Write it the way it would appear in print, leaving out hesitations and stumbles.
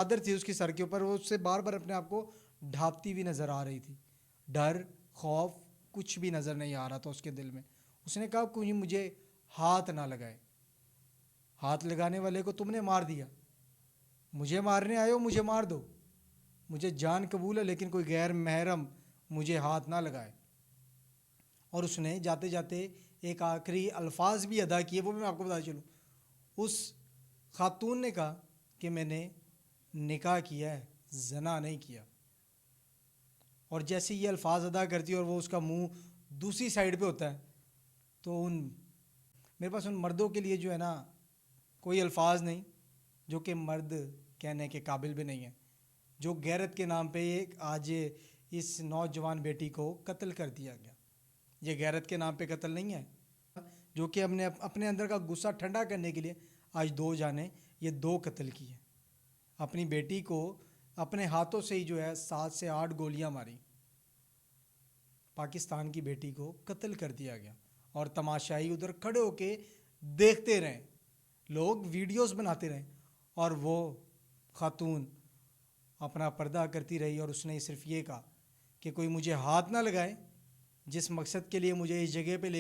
چادر تھی اس کی سر کے اوپر، وہ اس سے بار بار اپنے آپ کو ڈھانپتی ہوئی نظر آ رہی تھی. ڈر، خوف کچھ بھی نظر نہیں آ رہا تھا اس کے دل میں. اس نے کہا کوئی مجھے ہاتھ نہ لگائے، ہاتھ لگانے والے کو تم نے مار دیا، مجھے مارنے آئے ہو مجھے مار دو، مجھے جان قبول ہے لیکن کوئی غیر محرم مجھے ہاتھ نہ لگائے. اور اس نے جاتے جاتے ایک آخری الفاظ بھی ادا کیے، وہ بھی میں آپ کو بتا چلوں. اس خاتون نے کہا کہ میں نے نکاح کیا ہے، زنا نہیں کیا. اور جیسے یہ الفاظ ادا کرتی ہے اور وہ اس کا منہ دوسری سائڈ پہ ہوتا ہے، تو میرے پاس ان مردوں کے لیے جو ہے نا کوئی الفاظ نہیں، جو کہ مرد کہنے کے قابل بھی نہیں ہیں، جو غیرت کے نام پہ آج اس نوجوان بیٹی کو قتل کر دیا گیا. یہ غیرت کے نام پہ قتل نہیں ہے، جو کہ ہم نے اپنے اندر کا غصہ ٹھنڈا کرنے کے لیے آج دو جانیں یہ دو قتل کیے. اپنی بیٹی کو اپنے ہاتھوں سے ہی جو ہے 7 سے 8 گولیاں ماری، پاکستان کی بیٹی کو قتل کر دیا گیا. اور تماشائی ادھر کھڑے ہو کے دیکھتے رہیں، لوگ ویڈیوز بناتے رہیں، اور وہ خاتون اپنا پردہ کرتی رہی. اور اس نے صرف یہ کہا کہ کوئی مجھے ہاتھ نہ لگائے، جس مقصد کے لیے مجھے اس جگہ پہ لے